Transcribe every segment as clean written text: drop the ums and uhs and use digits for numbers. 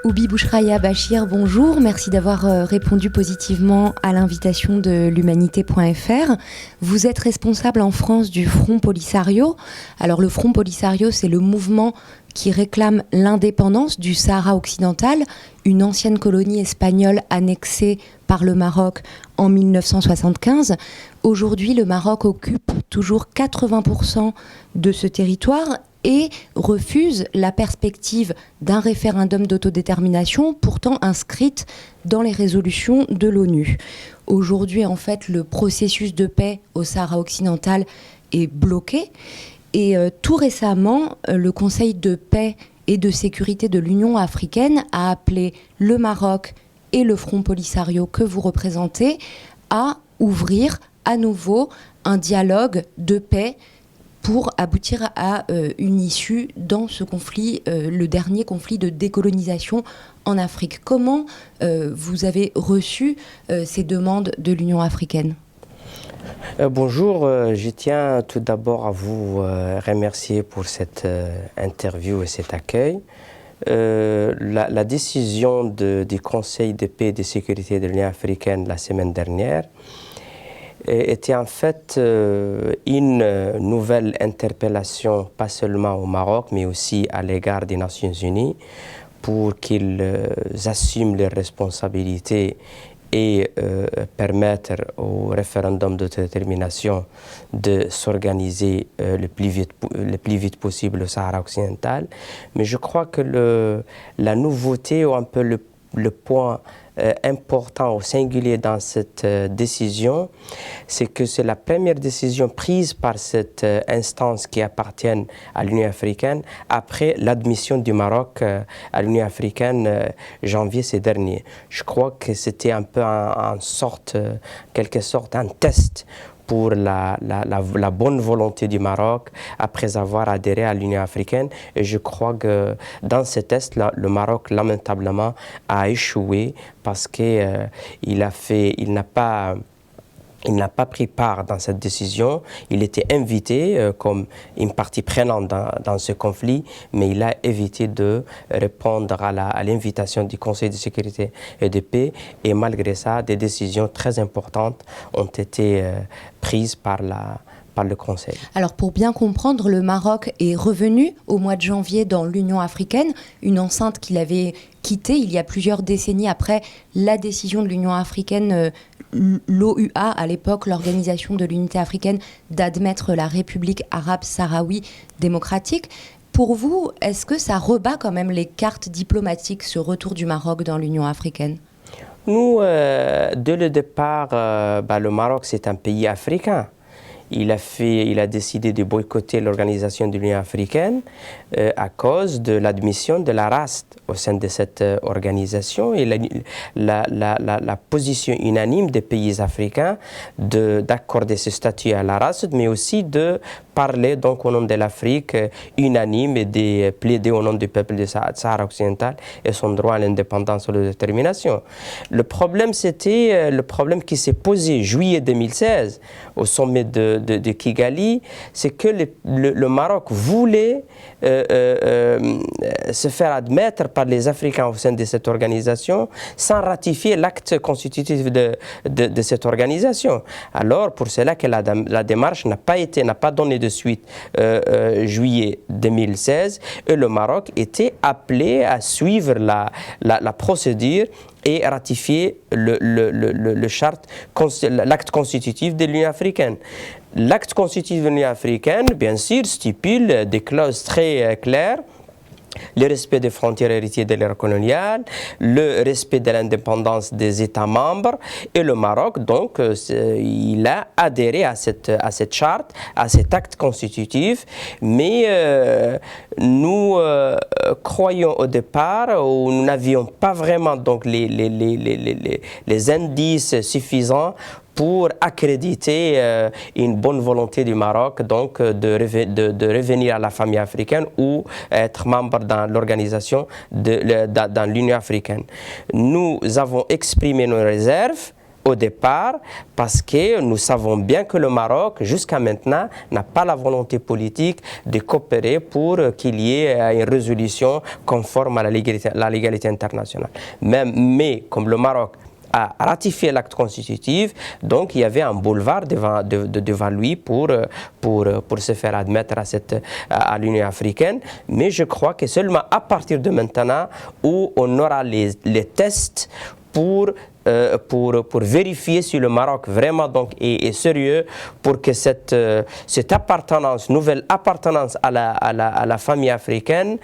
Oubi Bouchraya Bachir, bonjour. Merci d'avoir répondu positivement à l'invitation de l'Humanité.fr. Vous êtes responsable en France du Front Polisario. Alors le Front Polisario, c'est le mouvement qui réclame l'indépendance du Sahara occidental, une ancienne colonie espagnole annexée par le Maroc en 1975. Aujourd'hui, le Maroc occupe toujours 80% de ce territoire et refuse la perspective d'un référendum d'autodétermination pourtant inscrite dans les résolutions de l'ONU. Aujourd'hui, en fait, le processus de paix au Sahara occidental est bloqué et tout récemment, le Conseil de paix et de sécurité de l'Union africaine a appelé le Maroc et le Front Polisario que vous représentez à ouvrir à nouveau un dialogue de paix pour aboutir à une issue dans ce conflit, le dernier conflit de décolonisation en Afrique. Comment vous avez reçu ces demandes de l'Union africaine ? Bonjour, je tiens tout d'abord à vous remercier pour cette interview et cet accueil. La décision du Conseil de paix et de sécurité de l'Union africaine la semaine dernière était en fait une nouvelle interpellation, pas seulement au Maroc, mais aussi à l'égard des Nations Unies, pour qu'ils assument leurs responsabilités et permettre au référendum d'autodétermination de s'organiser le plus vite possible au Sahara occidental. Mais je crois que la nouveauté ou un peu le point important ou singulier dans cette décision, c'est que c'est la première décision prise par cette instance qui appartient à l'Union africaine après l'admission du Maroc à l'Union africaine janvier ces derniers. Je crois que c'était un peu quelque sorte un test pour la bonne volonté du Maroc après avoir adhéré à l'Union africaine. Et je crois que dans ce test-là, le Maroc, lamentablement, a échoué parce qu'il n'a pas pris part dans cette décision. Il était invité comme une partie prenante dans ce conflit, mais il a évité de répondre à l'invitation du Conseil de sécurité et de paix. Et malgré ça, des décisions très importantes ont été prises par le Conseil. Alors pour bien comprendre, le Maroc est revenu au mois de janvier dans l'Union africaine, une enceinte qu'il avait quittée il y a plusieurs décennies après la décision de l'Union africaine, l'OUA à l'époque, l'Organisation de l'Unité africaine, d'admettre la République arabe sahraoui démocratique. Pour vous, est-ce que ça rebat quand même les cartes diplomatiques, ce retour du Maroc dans l'Union africaine ? Nous, dès le départ, le Maroc, c'est un pays africain. Il a décidé de boycotter l'organisation de l'Union africaine à cause de l'admission de la RAST au sein de cette organisation et la position unanime des pays africains d'accorder ce statut à la RAST, mais aussi de parler donc au nom de l'Afrique unanime et de plaider au nom du peuple du Sahara occidental et son droit à l'indépendance et à l'autodétermination. Le problème, c'était le problème qui s'est posé juillet 2016 au sommet de Kigali, c'est que le Maroc voulait se faire admettre par les Africains au sein de cette organisation sans ratifier l'acte constitutif de cette organisation. Alors, pour cela que la démarche n'a pas donné de suite juillet 2016 et le Maroc était appelé à suivre la procédure et ratifier l'acte constitutif de l'Union africaine. L'acte constitutif de l'Union africaine, bien sûr, stipule des clauses très claires. Le respect des frontières héritières de l'ère coloniale, le respect de l'indépendance des États membres et le Maroc, donc, il a adhéré à cette charte, à cet acte constitutif, mais nous croyons au départ, où nous n'avions pas vraiment donc, les indices suffisants pour accréditer une bonne volonté du Maroc, donc de revenir à la famille africaine ou être membre dans l'organisation, dans l'Union africaine. Nous avons exprimé nos réserves au départ, parce que nous savons bien que le Maroc, jusqu'à maintenant, n'a pas la volonté politique de coopérer pour qu'il y ait une résolution conforme à la légalité internationale. Mais comme le Maroc a ratifié l'acte constitutif, donc il y avait un boulevard devant lui pour se faire admettre à l'Union africaine. Mais je crois que seulement à partir de maintenant, où on aura les tests pour vérifier si le Maroc vraiment donc est sérieux pour que cette appartenance, nouvelle appartenance à la famille africaine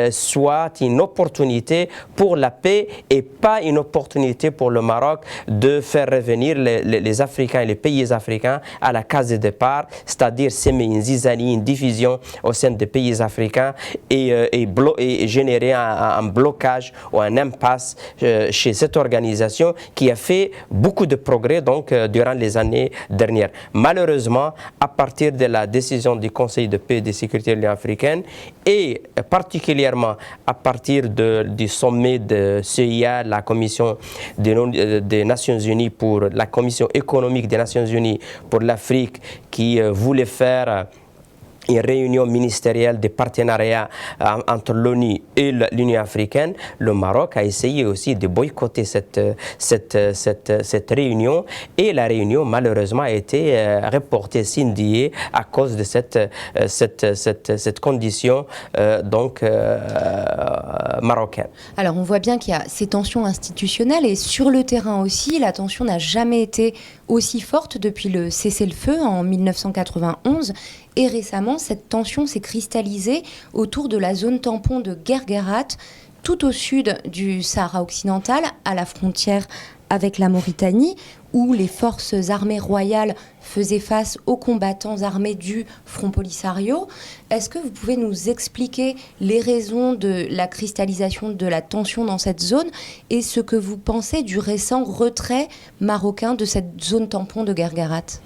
soit une opportunité pour la paix et pas une opportunité pour le Maroc de faire revenir les Africains et les pays africains à la case de départ, c'est-à-dire semer une zizanie, une division au sein des pays africains et générer un blocage ou un impasse chez cette organisation qui a fait beaucoup de progrès donc, durant les années dernières. Malheureusement, à partir de la décision du Conseil de paix et de sécurité de l'Union africaine et particulièrement à partir du sommet de CIA, la Commission des Nations Unies pour la Commission économique des Nations Unies pour l'Afrique qui voulait faire une réunion ministérielle de partenariat entre l'ONU et l'Union africaine, le Maroc a essayé aussi de boycotter cette réunion et la réunion malheureusement a été reportée, scindillée à cause de cette condition marocaine. Alors on voit bien qu'il y a ces tensions institutionnelles et sur le terrain aussi, la tension n'a jamais été aussi forte depuis le cessez-le-feu en 1991. Et récemment, cette tension s'est cristallisée autour de la zone tampon de Guerguerat, tout au sud du Sahara occidental, à la frontière avec la Mauritanie, où les forces armées royales faisaient face aux combattants armés du Front Polisario. Est-ce que vous pouvez nous expliquer les raisons de la cristallisation de la tension dans cette zone et ce que vous pensez du récent retrait marocain de cette zone tampon de Guerguerat ?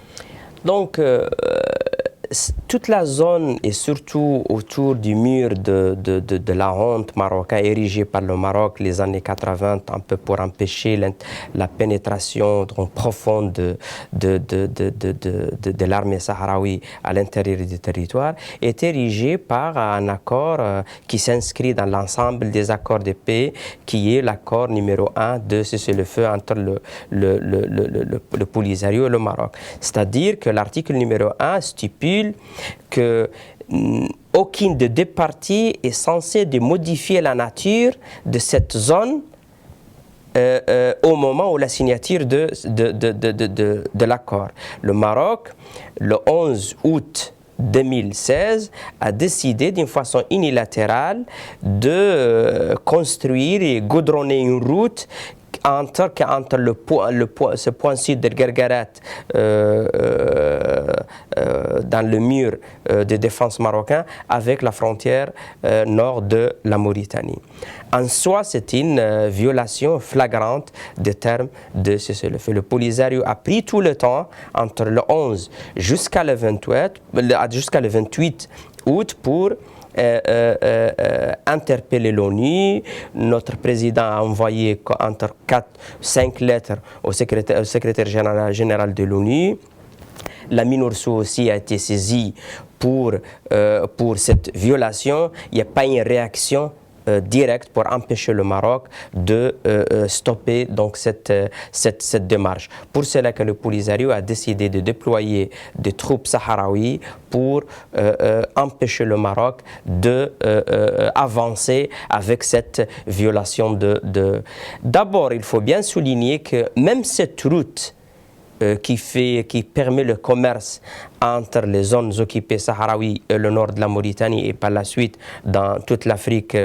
Donc, toute la zone et surtout autour du mur de la honte marocain érigé par le Maroc les années 80 un peu pour empêcher la pénétration profonde de l'armée sahraoui à l'intérieur du territoire est érigé par un accord qui s'inscrit dans l'ensemble des accords de paix qui est l'accord numéro 1 de cessez-le-feu entre le Polisario et le Maroc. C'est-à-dire que l'article numéro 1 stipule que aucune des deux parties est censée de modifier la nature de cette zone au moment où la signature de l'accord. Le Maroc, le 11 août 2016, a décidé d'une façon unilatérale de construire et goudronner une route entre ce point sud de Guerguerat dans le mur de défense marocain avec la frontière nord de la Mauritanie. En soi, c'est une violation flagrante des termes de cessez-le-feu. Le Polisario a pris tout le temps entre le 11 jusqu'à le 28 août pour interpeller l'ONU. Notre président a envoyé entre 4-5 lettres au secrétaire général de l'ONU. La MINURSO aussi a été saisie pour cette violation. Il n'y a pas une réaction direct pour empêcher le Maroc de stopper donc cette démarche. Pour cela que le Polisario a décidé de déployer des troupes sahraouies pour empêcher le Maroc d'avancer avec cette violation D'abord, il faut bien souligner que même cette route qui permet le commerce entre les zones occupées sahraouies et le nord de la Mauritanie et par la suite dans toute l'Afrique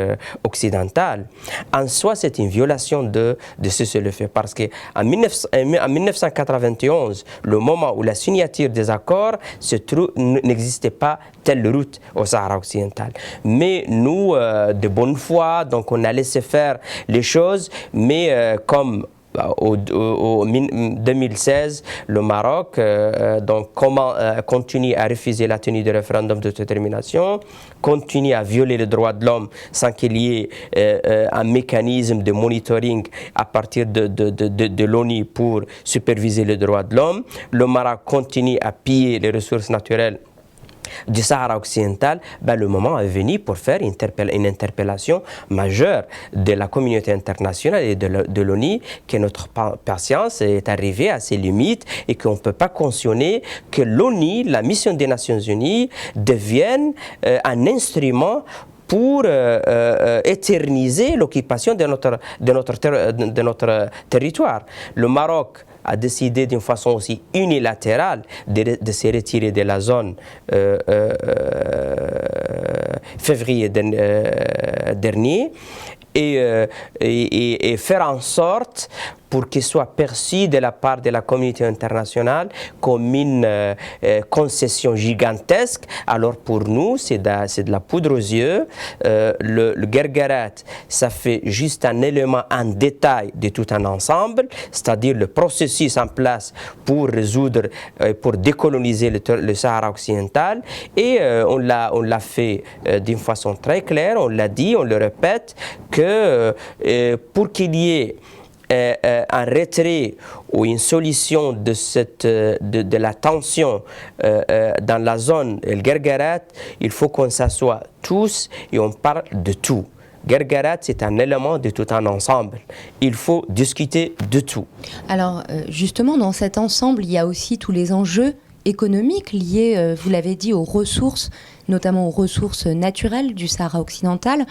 occidentale, en soi c'est une violation de cessez-le-feu parce qu'en 1991, le moment où la signature des accords n'existait pas telle route au Sahara occidental. Mais nous, de bonne foi, donc on a laissé faire les choses, mais comme 2016, le Maroc continue à refuser la tenue du référendum d'autodétermination, continue à violer les droits de l'homme sans qu'il y ait un mécanisme de monitoring à partir de l'ONU pour superviser les droits de l'homme. Le Maroc continue à piller les ressources naturelles du Sahara occidental. Le moment est venu pour faire une interpellation majeure de la communauté internationale et de l'ONU, que notre patience est arrivée à ses limites et qu'on ne peut pas cautionner que l'ONU, la mission des Nations Unies, devienne un instrument pour éterniser l'occupation de notre territoire. Le Maroc a décidé d'une façon aussi unilatérale de se retirer de la zone février dernier et faire en sorte pour qu'il soit perçu de la part de la communauté internationale comme une concession gigantesque. Alors pour nous, c'est de la poudre aux yeux. Le Guerguerat, ça fait juste un élément, un détail de tout un ensemble, c'est-à-dire le processus en place pour résoudre, pour décoloniser le Sahara occidental. Et on l'a fait d'une façon très claire, on l'a dit, on le répète, que pour qu'il y ait un retrait ou une solution de la tension dans la zone El Guerguerat, il faut qu'on s'assoie tous et on parle de tout. Guerguerat, c'est un élément de tout un ensemble. Il faut discuter de tout. Alors, justement, dans cet ensemble, il y a aussi tous les enjeux économiques liés, vous l'avez dit, aux ressources, notamment aux ressources naturelles du Sahara occidental.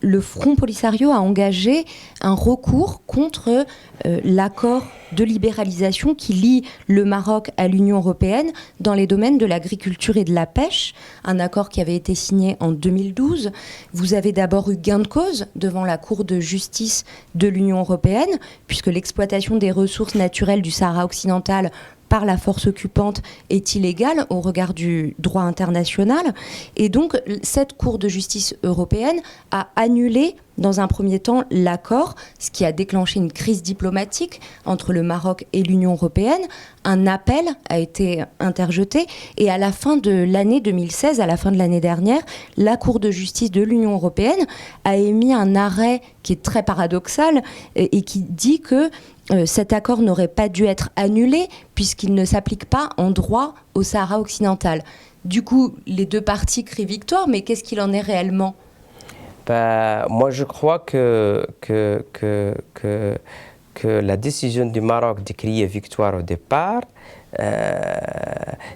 Le Front Polisario a engagé un recours contre l'accord de libéralisation qui lie le Maroc à l'Union européenne dans les domaines de l'agriculture et de la pêche, un accord qui avait été signé en 2012. Vous avez d'abord eu gain de cause devant la Cour de justice de l'Union européenne, puisque l'exploitation des ressources naturelles du Sahara occidental par la force occupante est illégale au regard du droit international. Et donc, cette Cour de justice européenne a annulé dans un premier temps l'accord, ce qui a déclenché une crise diplomatique entre le Maroc et l'Union européenne. Un appel a été interjeté et à la fin de l'année 2016, à la fin de l'année dernière, la Cour de justice de l'Union européenne a émis un arrêt qui est très paradoxal et qui dit que cet accord n'aurait pas dû être annulé puisqu'il ne s'applique pas en droit au Sahara occidental. Du coup, les deux parties crient victoire, mais qu'est-ce qu'il en est réellement ? Moi, je crois que la décision du Maroc de crier victoire au départ,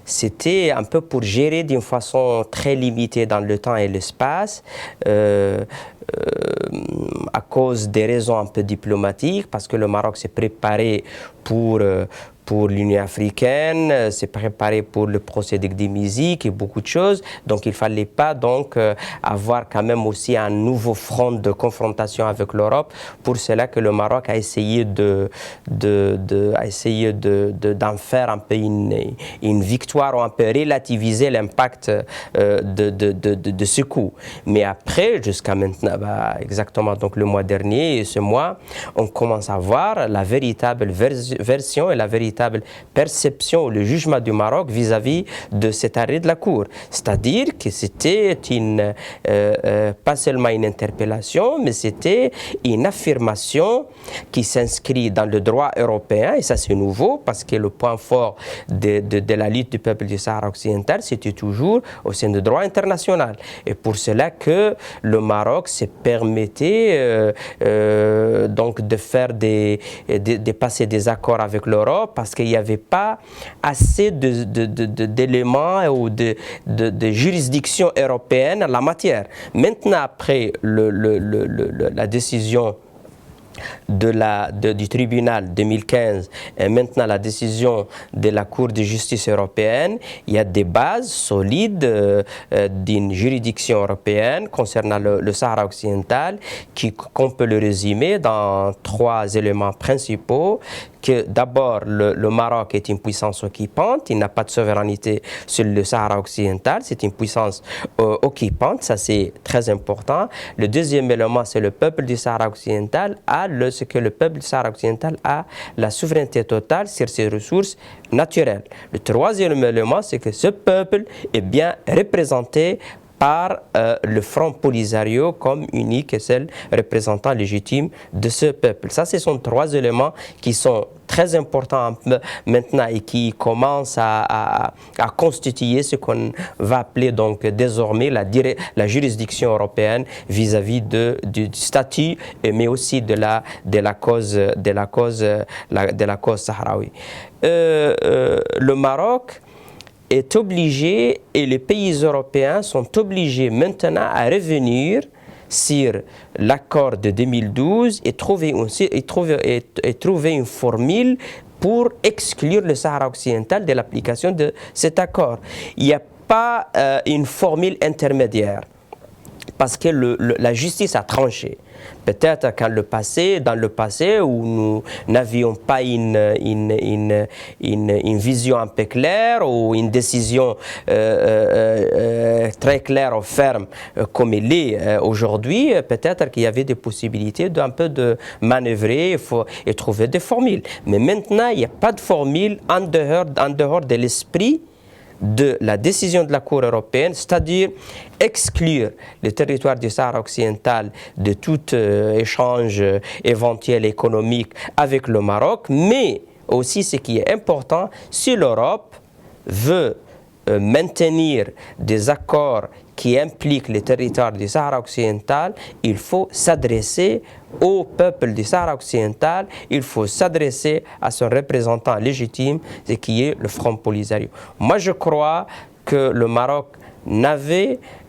c'était un peu pour gérer d'une façon très limitée dans le temps et l'espace, à cause des raisons un peu diplomatiques, parce que le Maroc s'est préparé pour l'Union africaine, s'est préparé pour le procès de Gdémizik et beaucoup de choses. Donc il ne fallait pas donc avoir quand même aussi un nouveau front de confrontation avec l'Europe. Pour cela que le Maroc a essayé d'en faire un peu une victoire ou un peu relativiser l'impact de ce coup. Mais après, jusqu'à maintenant, exactement donc le mois dernier et ce mois, on commence à voir la véritable version et la véritable perception, le jugement du Maroc vis-à-vis de cet arrêt de la Cour. C'est-à-dire que c'était pas seulement une interpellation, mais c'était une affirmation qui s'inscrit dans le droit européen, et ça c'est nouveau, parce que le point fort de la lutte du peuple du Sahara occidental, c'était toujours au sein du droit international. Et pour cela que le Maroc s'est permetté donc de faire de passer des accords avec l'Europe, parce qu'il n'y avait pas assez d'éléments ou de juridictions européennes en la matière. Maintenant, après la décision du tribunal 2015 et maintenant la décision de la Cour de justice européenne, il y a des bases solides d'une juridiction européenne concernant le Sahara occidental qu'on peut le résumer dans 3 éléments principaux. Que d'abord, le Maroc est une puissance occupante, il n'a pas de souveraineté sur le Sahara occidental, c'est une puissance occupante, ça c'est très important. Le deuxième élément, c'est le peuple du Sahara occidental a c'est que le peuple du Sahara occidental a la souveraineté totale sur ses ressources naturelles. Le troisième élément, c'est que ce peuple est bien représenté par le Front Polisario comme unique et seul représentant légitime de ce peuple. Ça, ce sont trois éléments qui sont très importants maintenant et qui commencent à constituer ce qu'on va appeler donc désormais la juridiction européenne vis-à-vis du statut, mais aussi de la cause sahraoui. Le Maroc est obligé, et les pays européens sont obligés maintenant à revenir sur l'accord de 2012 et trouver une formule pour exclure le Sahara occidental de l'application de cet accord. Il n'y a pas une formule intermédiaire parce que la justice a tranché. Peut-être dans le passé où nous n'avions pas une vision un peu claire ou une décision très claire ou ferme comme elle est aujourd'hui, peut-être qu'il y avait des possibilités d'un peu de manœuvrer et trouver des formules. Mais maintenant, il n'y a pas de formule en dehors de l'esprit de la décision de la Cour européenne, c'est-à-dire exclure le territoire du Sahara occidental de tout échange éventuel économique avec le Maroc, mais aussi ce qui est important, si l'Europe veut maintenir des accords qui impliquent les territoires du Sahara occidental, il faut s'adresser au peuple du Sahara occidental, il faut s'adresser à son représentant légitime, qui est le Front Polisario. Moi, je crois que le Maroc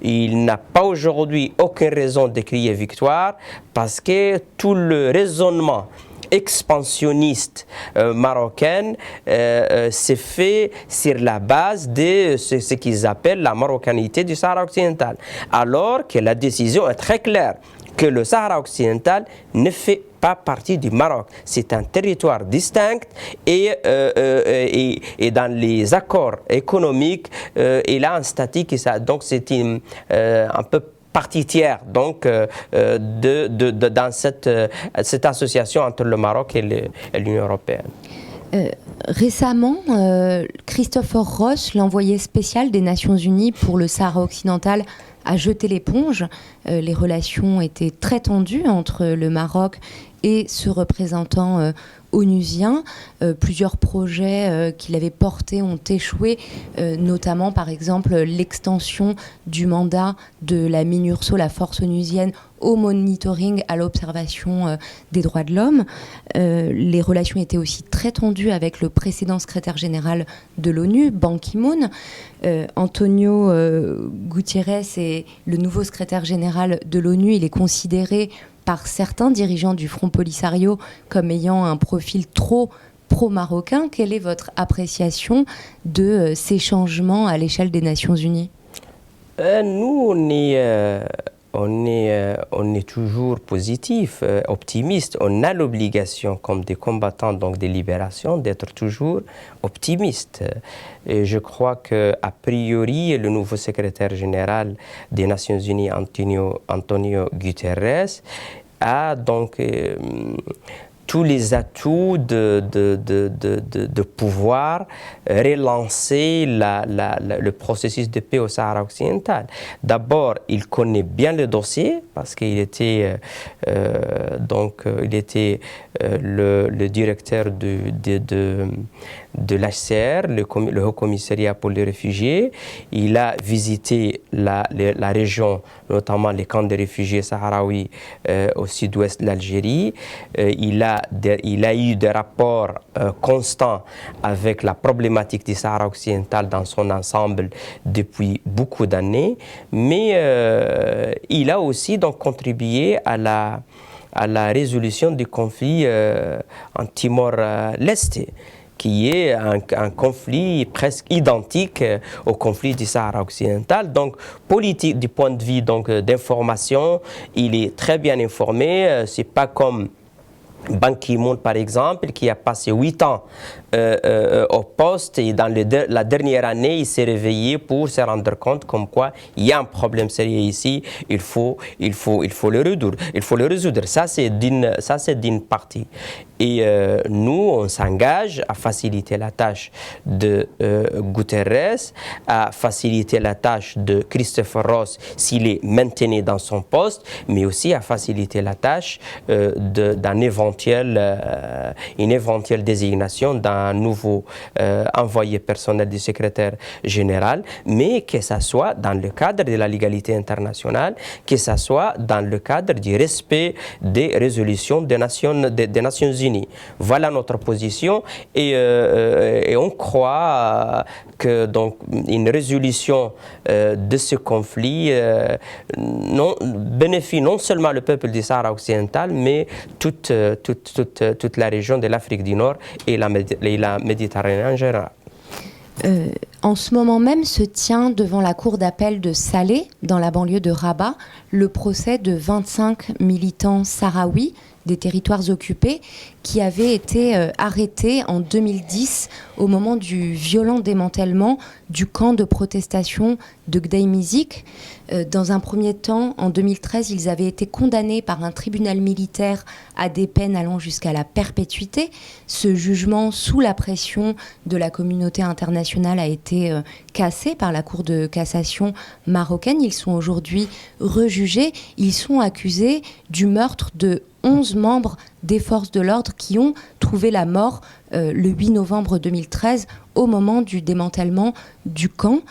il n'a pas aujourd'hui aucune raison de crier victoire parce que tout le raisonnement expansionniste marocaine s'est fait sur la base de ce qu'ils appellent la marocanité du Sahara occidental. Alors que la décision est très claire, que le Sahara occidental ne fait pas partie du Maroc. C'est un territoire distinct et dans les accords économiques, il a un statut qui donc c'est un peu partie tiers donc dans cette association entre le Maroc et l'Union européenne. Récemment, Christopher Ross, l'envoyé spécial des Nations Unies pour le Sahara occidental, a jeté l'éponge. Les relations étaient très tendues entre le Maroc et ce représentant onusien. Plusieurs projets qu'il avait portés ont échoué, notamment par exemple l'extension du mandat de la MINURSO, la force onusienne, au monitoring, à l'observation des droits de l'homme. Les relations étaient aussi très tendues avec le précédent secrétaire général de l'ONU, Ban Ki-moon. Antonio Guterres est le nouveau secrétaire général de l'ONU. Il est considéré par certains dirigeants du Front Polisario comme ayant un profil trop pro-marocain. Quelle est votre appréciation de ces changements à l'échelle des Nations Unies ? Nous, on est toujours positif, optimiste. On a l'obligation, comme des combattants donc des libérations, d'être toujours optimiste. Et je crois qu'a priori, le nouveau secrétaire général des Nations Unies, Antonio Guterres, a donc tous les atouts de pouvoir relancer le processus de paix au Sahara occidental. D'abord, il connaît bien le dossier parce qu'il était le directeur de l'HCR, le Haut Commissariat pour les réfugiés. Il a visité la région, notamment les camps de réfugiés sahraouis au sud-ouest de l'Algérie. Il a eu des rapports constants avec la problématique du Sahara occidental dans son ensemble depuis beaucoup d'années, mais il a aussi donc contribué à la résolution du conflit en Timor-Leste, qui est un conflit presque identique au conflit du Sahara occidental. Donc, politique du point de vue d'information, il est très bien informé. C'est pas comme Ban Ki-moon, par exemple, qui a passé 8 ans au poste et dans la dernière année, il s'est réveillé pour se rendre compte comme quoi il y a un problème sérieux ici, il faut le résoudre. Ça, c'est d'une partie. Et nous, on s'engage à faciliter la tâche de Guterres, à faciliter la tâche de Christopher Ross s'il est maintenu dans son poste, mais aussi à faciliter la tâche d'une éventuelle désignation d'un nouveau envoyé personnel du secrétaire général, mais que ça soit dans le cadre de la légalité internationale, que ça soit dans le cadre du respect des résolutions des Nations Unies. Voilà notre position et on croit que donc une résolution de ce conflit bénéficie non seulement le peuple du Sahara occidental, mais toute la région de l'Afrique du Nord et la Méditerranée en général. En ce moment même se tient devant la cour d'appel de Salé, dans la banlieue de Rabat, le procès de 25 militants sahraouis des territoires occupés qui avaient été arrêtés en 2010 au moment du violent démantèlement du camp de protestation de Gdeim-Izik. Dans un premier temps, en 2013, ils avaient été condamnés par un tribunal militaire à des peines allant jusqu'à la perpétuité. Ce jugement, sous la pression de la communauté internationale, a été cassé par la Cour de cassation marocaine. Ils sont aujourd'hui rejugés. Ils sont accusés du meurtre de 11 membres des forces de l'ordre qui ont trouvé la mort le 8 novembre 2013 au moment du démantèlement du camp.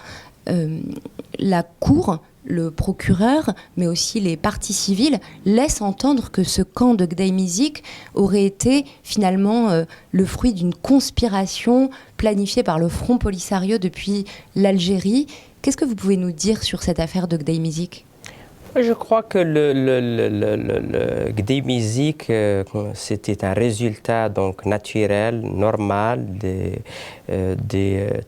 La Cour, le procureur, mais aussi les parties civiles, laissent entendre que ce camp de Gdeim-Izik aurait été finalement le fruit d'une conspiration planifiée par le Front Polisario depuis l'Algérie. Qu'est-ce que vous pouvez nous dire sur cette affaire de Gdeim-Izik ? Je crois que le Gdeim-Izik, c'était un résultat donc naturel, normal de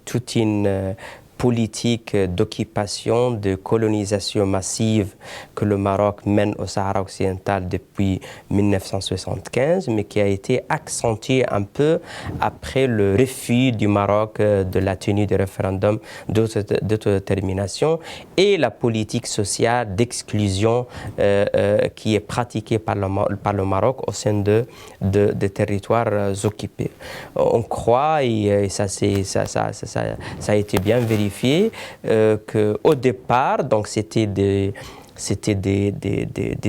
toute une politique d'occupation, de colonisation massive que le Maroc mène au Sahara occidental depuis 1975, mais qui a été accentuée un peu après le refus du Maroc de la tenue du référendum d'autodétermination et la politique sociale d'exclusion qui est pratiquée par le Maroc au sein des territoires occupés. On croit, et ça a été bien vérifié, qu'au départ, donc c'était des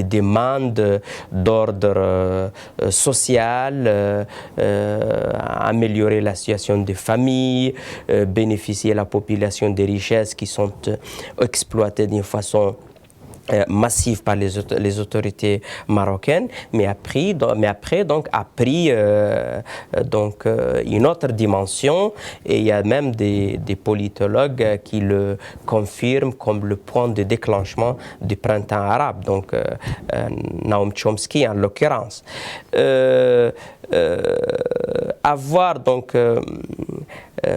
demandes d'ordre social, améliorer la situation des familles, bénéficier à la population des richesses qui sont exploitées d'une façon massive par les autorités marocaines, mais après donc a pris une autre dimension, et il y a même des politologues qui le confirment comme le point de déclenchement du printemps arabe, donc Noam Chomsky en l'occurrence.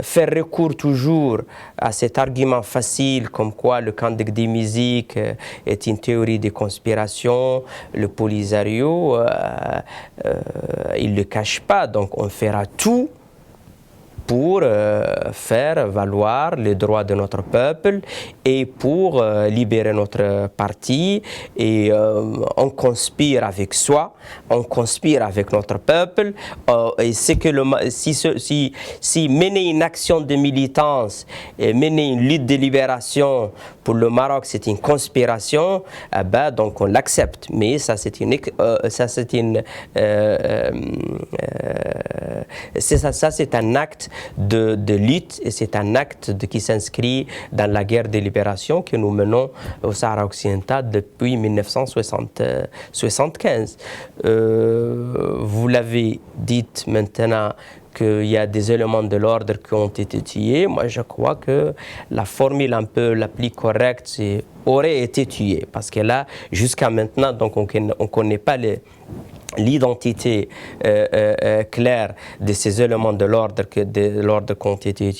Faire recours toujours à cet argument facile comme quoi le camp de Gdeim-Izik est une théorie de conspiration, le Polisario, il ne le cache pas, donc on fera tout pour faire valoir les droits de notre peuple et pour libérer notre parti. Et on conspire avec soi, on conspire avec notre peuple. Et c'est que si mener une action de militance et mener une lutte de libération pour le Maroc, c'est une conspiration, donc on l'accepte. Mais ça, c'est un acte de lutte, et c'est un acte qui s'inscrit dans la guerre de libération que nous menons au Sahara occidental depuis 1975. Vous l'avez dit maintenant qu'il y a des éléments de l'ordre qui ont été tués. Moi, je crois que la formule un peu la plus correcte, c'est aurait été tué, parce que là, jusqu'à maintenant, donc on ne connaît pas l'identité claire de ces éléments de l'ordre qui ont été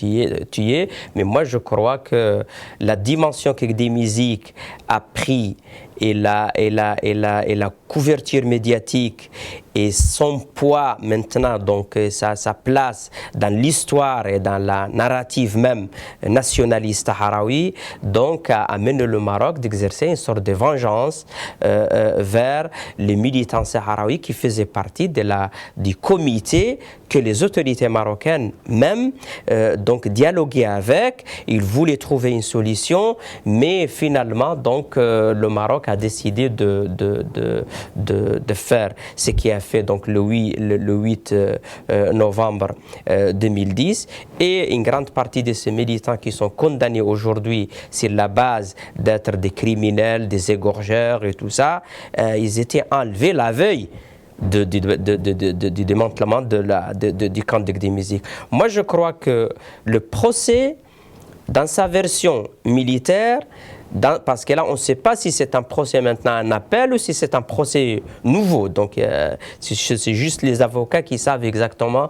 tués, mais moi je crois que la dimension que Gdeim-Izik a pris et la couverture médiatique et son poids maintenant, donc sa place dans l'histoire et dans la narrative même nationaliste sahraoui, donc a amené le Maroc d'exercer une sorte de vengeance vers les militants sahraouis qui faisaient partie du comité que les autorités marocaines même donc dialoguaient avec. Ils voulaient trouver une solution, mais finalement donc le Maroc a décidé de faire ce qui a fait donc le 8 novembre 2010, et une grande partie de ces militants qui sont condamnés aujourd'hui sur la base d'être des criminels, des égorgeurs et tout ça, ils étaient enlevés la veille du démantèlement du camp de Gdeymizik. Moi, je crois que le procès, dans sa version militaire, parce que là, on ne sait pas si c'est un procès maintenant un appel ou si c'est un procès nouveau. Donc, c'est juste les avocats qui savent exactement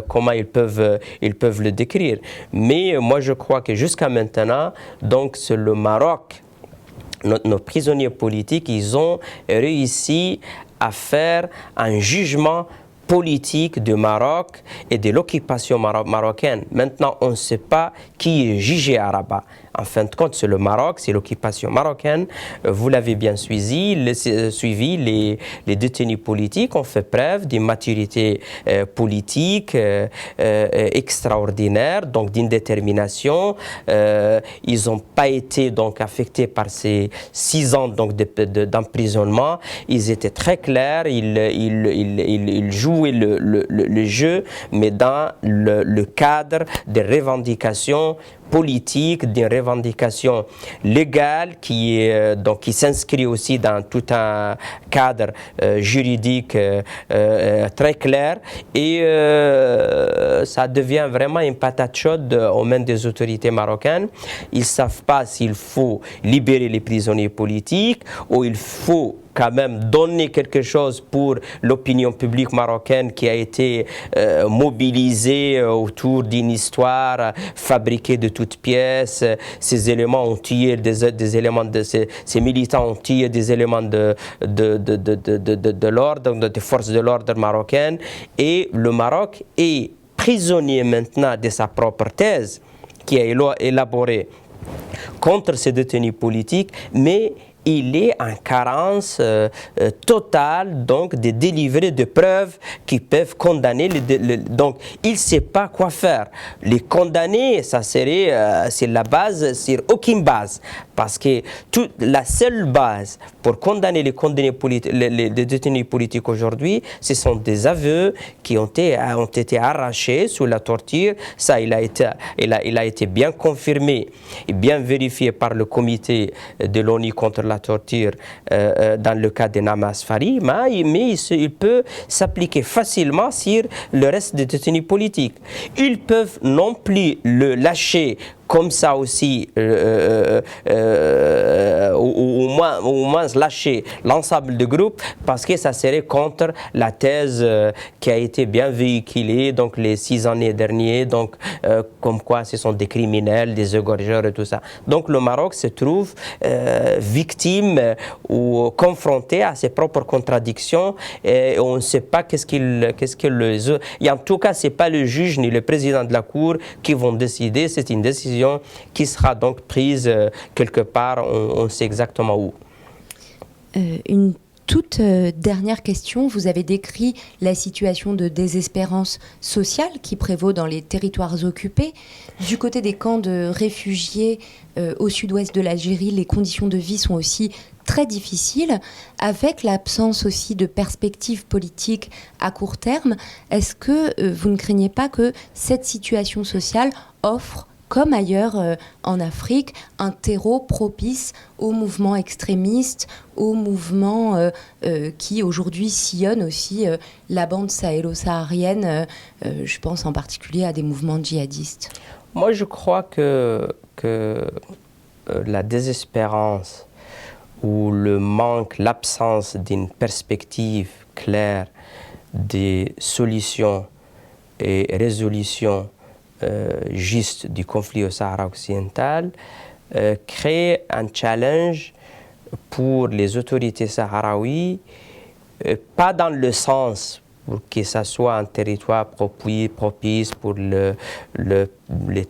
comment ils peuvent le décrire. Mais moi, je crois que jusqu'à maintenant, donc, c'est le Maroc, nos prisonniers politiques, ils ont réussi à faire un jugement politique du Maroc et de l'occupation marocaine. Maintenant, on ne sait pas qui est jugé à Rabat. En fin de compte, c'est le Maroc, c'est l'occupation marocaine. Vous l'avez bien suivi, les détenus politiques ont fait preuve d'une maturité politique extraordinaire, donc d'une détermination. Ils n'ont pas été donc affectés par ces 6 ans donc d'emprisonnement. Ils étaient très clairs, ils jouaient le jeu, mais dans le cadre des revendications politique, d'une revendication légale qui s'inscrit aussi dans tout un cadre juridique très clair, et ça devient vraiment une patate chaude aux mains des autorités marocaines. Ils ne savent pas s'il faut libérer les prisonniers politiques ou il faut quand même donner quelque chose pour l'opinion publique marocaine qui a été mobilisée autour d'une histoire fabriquée de toutes pièces. Ces éléments ont tué des éléments de ces militants ont tué des éléments de l'ordre, des forces de l'ordre marocaines, et le Maroc est prisonnier maintenant de sa propre thèse qui a élaborée contre ces détenus politiques, mais il est en carence totale donc de délivrer des preuves qui peuvent condamner donc il ne sait pas quoi faire. Les condamner, ça serait c'est la base, sur aucune base, parce que la seule base pour condamner les détenus politiques aujourd'hui, ce sont des aveux qui ont été arrachés sous la torture. Ça, il a été bien confirmé et bien vérifié par le comité de l'ONU contre la torture dans le cas de Namas Fari, mais il peut s'appliquer facilement sur le reste des détenus politiques. Ils peuvent non plus le lâcher comme ça aussi, au moins lâcher l'ensemble du groupe, parce que ça serait contre la thèse qui a été bien véhiculée donc les 6 années dernières, donc comme quoi ce sont des criminels, des égorgeurs et tout ça. Donc le Maroc se trouve victime ou confronté à ses propres contradictions, et on ne sait pas et en tout cas c'est pas le juge ni le président de la Cour qui vont décider, c'est une décision qui sera donc prise quelque part, on sait exactement où. Une toute dernière question, vous avez décrit la situation de désespérance sociale qui prévaut dans les territoires occupés. Du côté des camps de réfugiés au sud-ouest de l'Algérie, les conditions de vie sont aussi très difficiles, avec l'absence aussi de perspectives politiques à court terme. Est-ce que vous ne craignez pas que cette situation sociale offre, comme ailleurs en Afrique, un terreau propice aux mouvements extrémistes, aux mouvements qui aujourd'hui sillonnent aussi la bande sahélo-saharienne, je pense en particulier à des mouvements djihadistes? Moi, je crois que la désespérance ou le manque, l'absence d'une perspective claire des solutions et résolutions juste du conflit au Sahara occidental crée un challenge pour les autorités sahraouies, pas dans le sens pour que ça soit un territoire propice pour le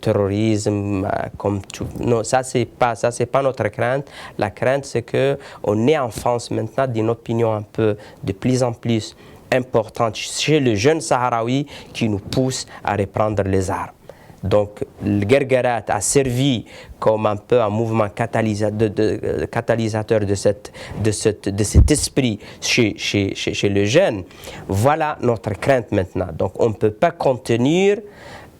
terrorisme, comme tout. Non, ça c'est pas notre crainte. La crainte, c'est que on est en France maintenant d'une opinion un peu de plus en plus importante chez les jeunes Sahraouis qui nous pousse à reprendre les armes. Donc, le Guerguerat a servi comme un peu un mouvement catalysateur de cet esprit chez les jeunes. Voilà notre crainte maintenant. Donc, on ne peut pas contenir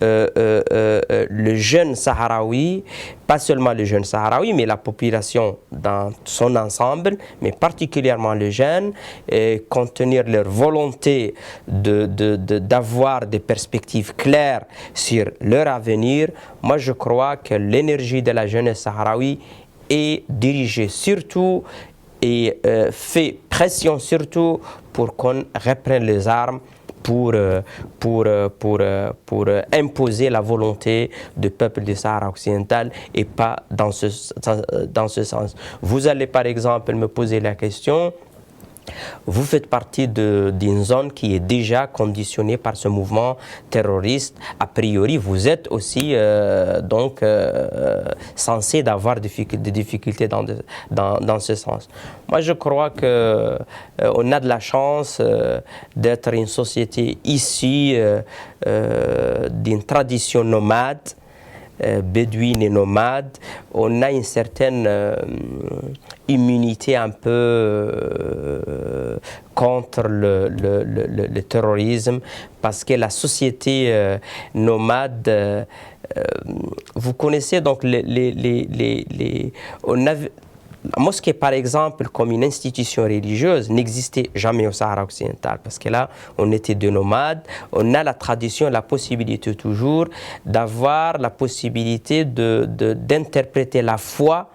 le jeune Sahraoui, pas seulement le jeune Sahraoui, mais la population dans son ensemble, mais particulièrement les jeunes, et contenir leur volonté d'avoir des perspectives claires sur leur avenir. Moi, je crois que l'énergie de la jeunesse sahraoui est dirigée surtout et fait pression surtout pour qu'on reprenne les armes pour imposer la volonté du peuple du Sahara occidental et pas dans ce sens. Vous allez par exemple me poser la question, vous faites partie d'une zone qui est déjà conditionnée par ce mouvement terroriste. A priori, vous êtes aussi censé d'avoir des difficultés dans ce sens. Moi, je crois qu'on a de la chance d'être une société issue d'une tradition nomade, bédouine et nomade. On a une certaine immunité un peu contre le terrorisme, parce que la société nomade, vous connaissez donc la mosquée, par exemple, comme une institution religieuse, n'existait jamais au Sahara occidental, parce que là, on était des nomades. On a la tradition, la possibilité toujours d'avoir la possibilité d'interpréter la foi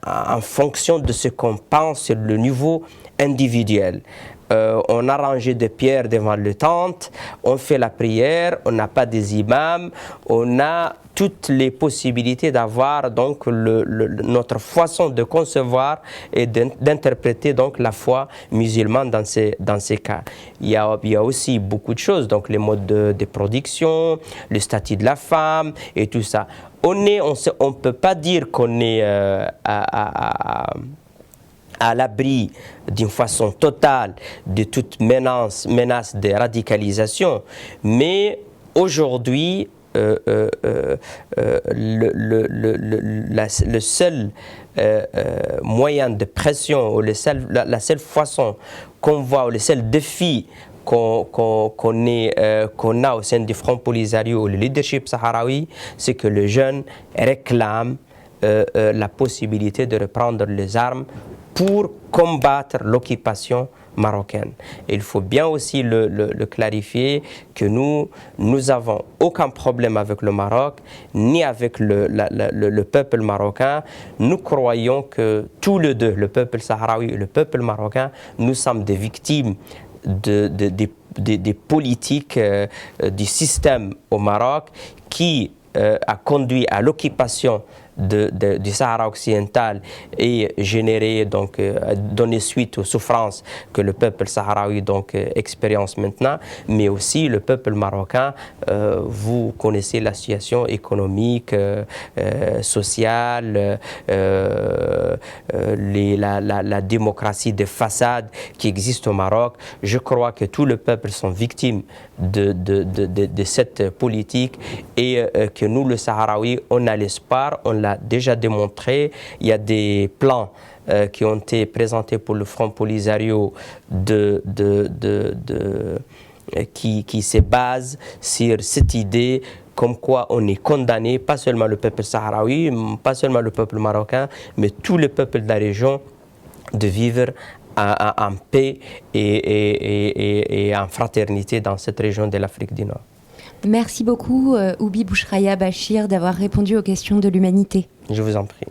en fonction de ce qu'on pense sur le niveau individuel. On a rangé des pierres devant le tente, on fait la prière, on n'a pas des imams, on a toutes les possibilités d'avoir donc notre façon de concevoir et d'interpréter donc la foi musulmane dans ces cas. Il y a aussi beaucoup de choses, donc les modes de production, le statut de la femme et tout ça. On ne peut pas dire qu'on est à l'abri d'une façon totale de toute menace de radicalisation, mais aujourd'hui, le seul moyen de pression, ou la seule façon qu'on voit, ou le seul défi qu'on a au sein du Front Polisario, le leadership sahraoui, c'est que les jeunes réclament la possibilité de reprendre les armes pour combattre l'occupation marocaine. Et il faut bien aussi le clarifier que nous n'avons aucun problème avec le Maroc, ni avec le peuple marocain. Nous croyons que tous les deux, le peuple sahraoui et le peuple marocain, nous sommes des victimes des politiques du système au Maroc qui a conduit à l'occupation du Sahara occidental et générer, donc donner suite aux souffrances que le peuple sahraoui expérience maintenant, mais aussi le peuple marocain. Vous connaissez la situation économique, sociale, la démocratie de façade qui existe au Maroc. Je crois que tous les peuples sont victimes de cette politique et que nous, le Sahraoui, on a l'espoir, on l'a déjà démontré. Il y a des plans qui ont été présentés pour le Front Polisario qui se basent sur cette idée comme quoi on est condamné, pas seulement le peuple sahraoui, pas seulement le peuple marocain, mais tous les peuples de la région, de vivre en paix et en fraternité dans cette région de l'Afrique du Nord. Merci beaucoup, Oubi Bouchraya Bachir, d'avoir répondu aux questions de l'humanité. Je vous en prie.